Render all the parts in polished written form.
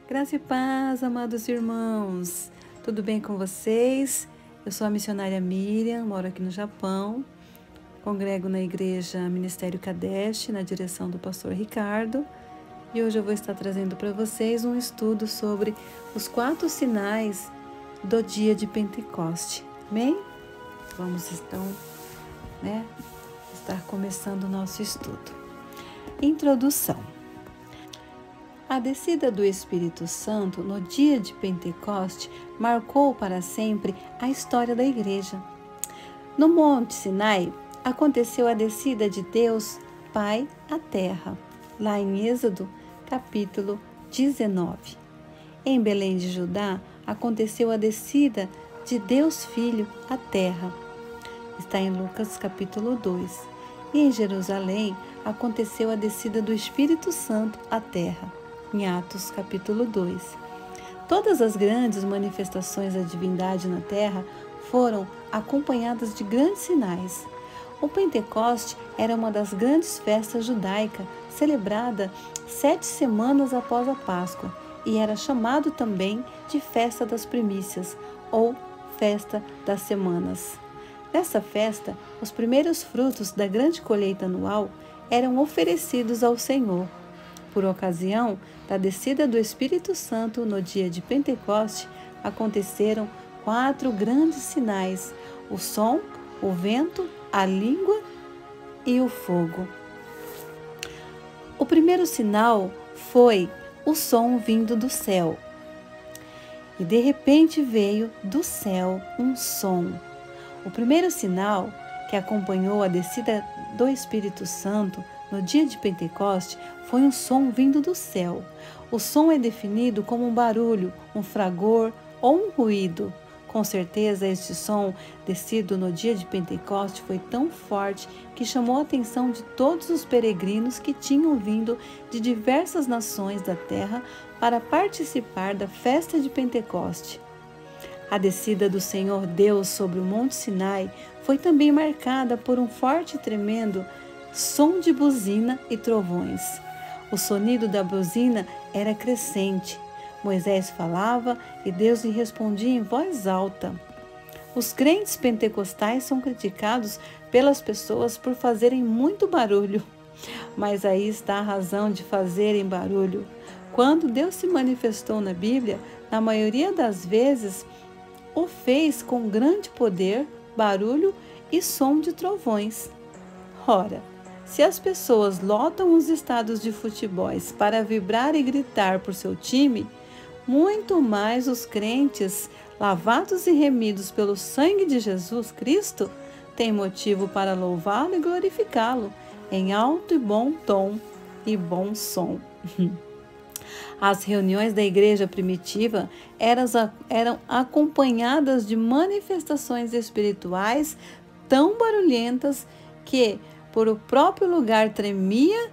Graça e paz, amados irmãos. Tudo bem com vocês? Eu sou a missionária Miriam, moro aqui no Japão. Congrego na igreja Ministério Kadesh, na direção do pastor Ricardo. E hoje eu vou estar trazendo para vocês um estudo sobre os 4 sinais do dia de Pentecoste. Amém? Vamos então, estar começando o nosso estudo. Introdução. A descida do Espírito Santo no dia de Pentecoste marcou para sempre a história da igreja. No Monte Sinai, aconteceu a descida de Deus Pai à terra, lá em Êxodo, capítulo 19. Em Belém de Judá, aconteceu a descida de Deus Filho à terra. Está em Lucas, capítulo 2. E em Jerusalém, aconteceu a descida do Espírito Santo à terra, em Atos, capítulo 2. Todas as grandes manifestações da divindade na terra foram acompanhadas de grandes sinais. O Pentecoste era uma das grandes festas judaicas, celebrada 7 semanas após a Páscoa, e era chamado também de Festa das Primícias, ou Festa das Semanas. Nessa festa, os primeiros frutos da grande colheita anual eram oferecidos ao Senhor. Por ocasião da descida do Espírito Santo no dia de Pentecoste, aconteceram 4 grandes sinais: o som, o vento, a língua e o fogo. O primeiro sinal foi o som vindo do céu. E de repente veio do céu um som. O primeiro sinal que acompanhou a descida do Espírito Santo no dia de Pentecoste foi um som vindo do céu. O som é definido como um barulho, um fragor ou um ruído. Com certeza, este som descido no dia de Pentecoste foi tão forte que chamou a atenção de todos os peregrinos que tinham vindo de diversas nações da terra para participar da festa de Pentecoste. A descida do Senhor Deus sobre o Monte Sinai foi também marcada por um forte e tremendo som de buzina e trovões. O sonido da buzina era crescente. Moisés falava e Deus lhe respondia em voz alta. Os crentes pentecostais são criticados pelas pessoas por fazerem muito barulho. Mas aí está a razão de fazerem barulho. Quando Deus se manifestou na Bíblia, na maioria das vezes, o fez com grande poder, barulho e som de trovões. Ora, se as pessoas lotam os estádios de futebol para vibrar e gritar por seu time, muito mais os crentes, lavados e remidos pelo sangue de Jesus Cristo, têm motivo para louvá-lo e glorificá-lo em alto e bom tom e bom som. As reuniões da igreja primitiva eram acompanhadas de manifestações espirituais tão barulhentas que por o próprio lugar tremia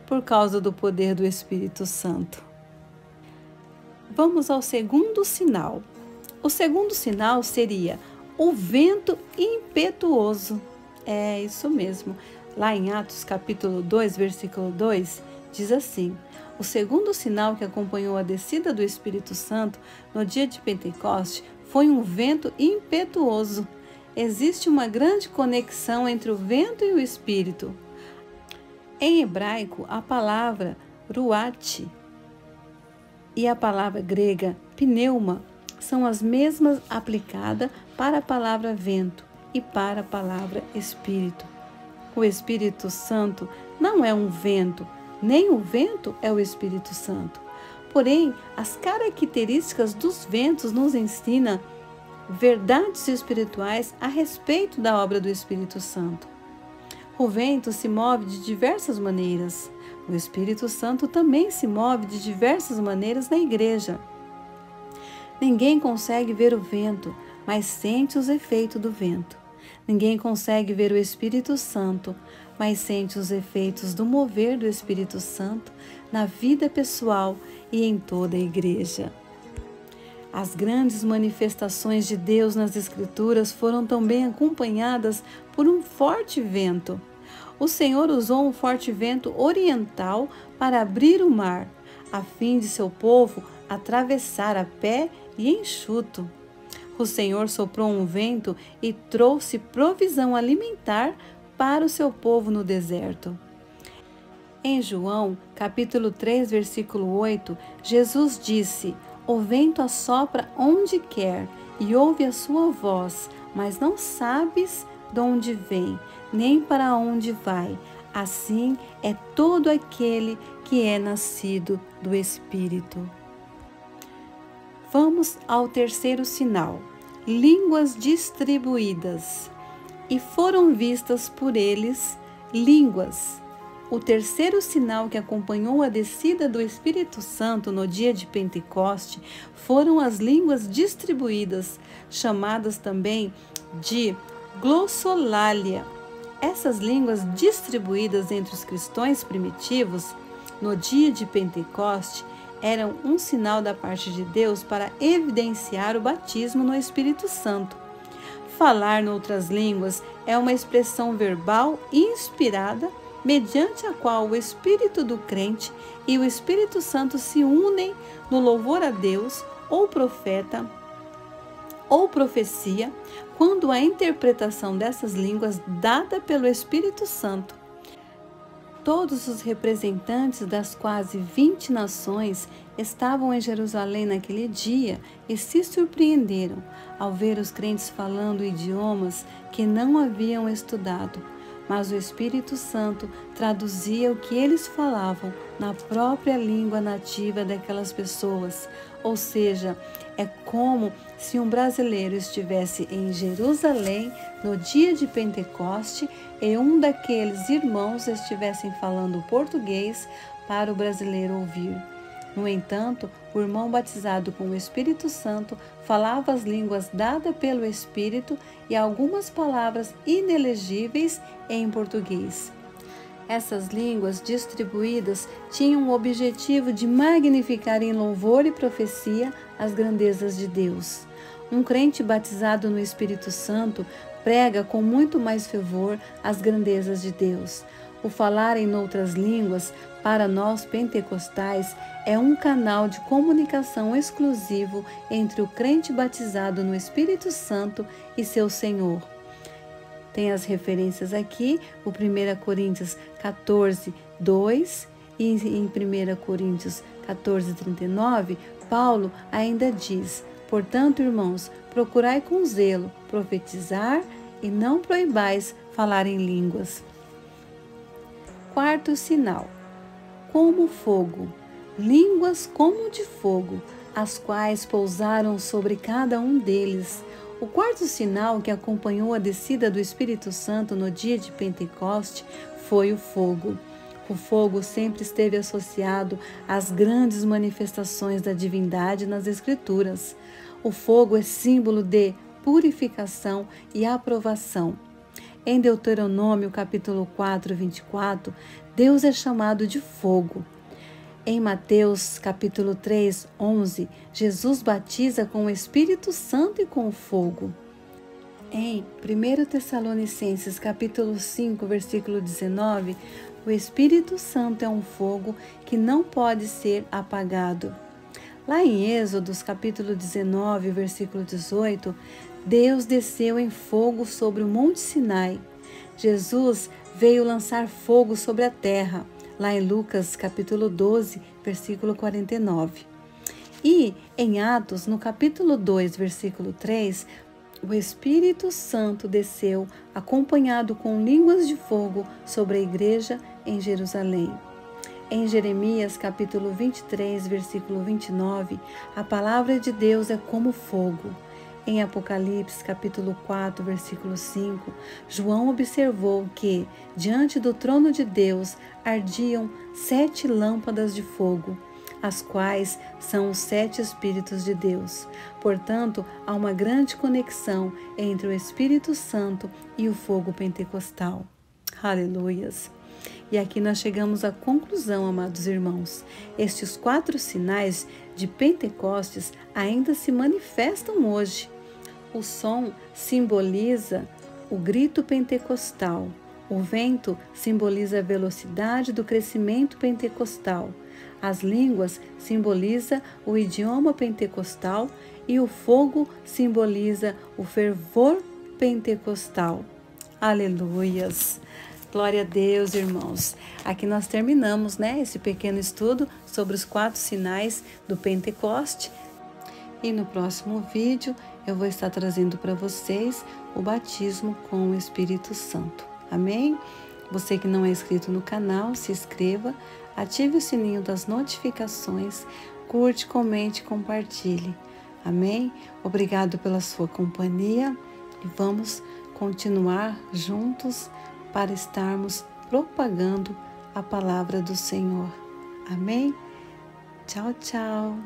por causa do poder do Espírito Santo. Vamos ao segundo sinal. O segundo sinal seria o vento impetuoso. É isso mesmo. Lá em Atos capítulo 2, versículo 2, diz assim: o segundo sinal que acompanhou a descida do Espírito Santo no dia de Pentecoste foi um vento impetuoso. Existe uma grande conexão entre o vento e o Espírito. Em hebraico, a palavra ruach e a palavra grega pneuma são as mesmas aplicadas para a palavra vento e para a palavra Espírito. O Espírito Santo não é um vento, nem o vento é o Espírito Santo. Porém, as características dos ventos nos ensinam verdades espirituais a respeito da obra do Espírito Santo. O vento se move de diversas maneiras. O Espírito Santo também se move de diversas maneiras na igreja. Ninguém consegue ver o vento, mas sente os efeitos do vento. Ninguém consegue ver o Espírito Santo, mas sente os efeitos do mover do Espírito Santo na vida pessoal e em toda a igreja. As grandes manifestações de Deus nas Escrituras foram também acompanhadas por um forte vento. O Senhor usou um forte vento oriental para abrir o mar, a fim de seu povo atravessar a pé e enxuto. O Senhor soprou um vento e trouxe provisão alimentar para o seu povo no deserto. Em João, capítulo 3, versículo 8, Jesus disse: "O vento assopra onde quer e ouve a sua voz, mas não sabes de onde vem, nem para onde vai. Assim é todo aquele que é nascido do Espírito." Vamos ao terceiro sinal: línguas distribuídas. E foram vistas por eles línguas. O terceiro sinal que acompanhou a descida do Espírito Santo no dia de Pentecoste foram as línguas distribuídas, chamadas também de glossolalia. Essas línguas distribuídas entre os cristãos primitivos no dia de Pentecoste eram um sinal da parte de Deus para evidenciar o batismo no Espírito Santo. Falar noutras línguas é uma expressão verbal inspirada, mediante a qual o espírito do crente e o Espírito Santo se unem no louvor a Deus, ou profeta, ou profecia, quando a interpretação dessas línguas dada pelo Espírito Santo. Todos os representantes das quase 20 nações estavam em Jerusalém naquele dia e se surpreenderam ao ver os crentes falando idiomas que não haviam estudado. Mas o Espírito Santo traduzia o que eles falavam na própria língua nativa daquelas pessoas. Ou seja, é como se um brasileiro estivesse em Jerusalém no dia de Pentecoste e um daqueles irmãos estivessem falando português para o brasileiro ouvir. No entanto, o irmão batizado com o Espírito Santo falava as línguas dadas pelo Espírito e algumas palavras inelegíveis em português. Essas línguas distribuídas tinham o objetivo de magnificar em louvor e profecia as grandezas de Deus. Um crente batizado no Espírito Santo prega com muito mais fervor as grandezas de Deus. O falar em outras línguas, para nós pentecostais, é um canal de comunicação exclusivo entre o crente batizado no Espírito Santo e seu Senhor. Tem as referências aqui, o 1 Coríntios 14, 2 e em 1 Coríntios 14, 39, Paulo ainda diz: "Portanto, irmãos, procurai com zelo profetizar e não proibais falar em línguas." Quarto sinal: como fogo, línguas como de fogo, as quais pousaram sobre cada um deles. O quarto sinal que acompanhou a descida do Espírito Santo no dia de Pentecoste foi o fogo. O fogo sempre esteve associado às grandes manifestações da divindade nas Escrituras. O fogo é símbolo de purificação e aprovação. Em Deuteronômio capítulo 4, 24, Deus é chamado de fogo. Em Mateus capítulo 3, 11, Jesus batiza com o Espírito Santo e com o fogo. Em 1 Tessalonicenses capítulo 5, versículo 19, o Espírito Santo é um fogo que não pode ser apagado. Lá em Êxodos capítulo 19, versículo 18, Deus desceu em fogo sobre o Monte Sinai. Jesus veio lançar fogo sobre a terra, lá em Lucas capítulo 12, versículo 49. E em Atos, no capítulo 2, versículo 3, o Espírito Santo desceu, acompanhado com línguas de fogo sobre a igreja em Jerusalém. Em Jeremias capítulo 23, versículo 29, a palavra de Deus é como fogo. Em Apocalipse capítulo 4, versículo 5, João observou que, diante do trono de Deus, ardiam 7 lâmpadas de fogo, as quais são os 7 Espíritos de Deus. Portanto, há uma grande conexão entre o Espírito Santo e o fogo pentecostal. Aleluias! E aqui nós chegamos à conclusão, amados irmãos. Estes 4 sinais de Pentecostes ainda se manifestam hoje. O som simboliza o grito pentecostal. O vento simboliza a velocidade do crescimento pentecostal. As línguas simboliza o idioma pentecostal e o fogo simboliza o fervor pentecostal. Aleluias! Glória a Deus, irmãos. Aqui nós terminamos, esse pequeno estudo sobre os 4 sinais do Pentecoste. E no próximo vídeo eu vou estar trazendo para vocês o batismo com o Espírito Santo. Amém? Você que não é inscrito no canal, se inscreva, ative o sininho das notificações, curte, comente, compartilhe. Amém? Obrigado pela sua companhia e vamos continuar juntos para estarmos propagando a palavra do Senhor. Amém? Tchau, tchau.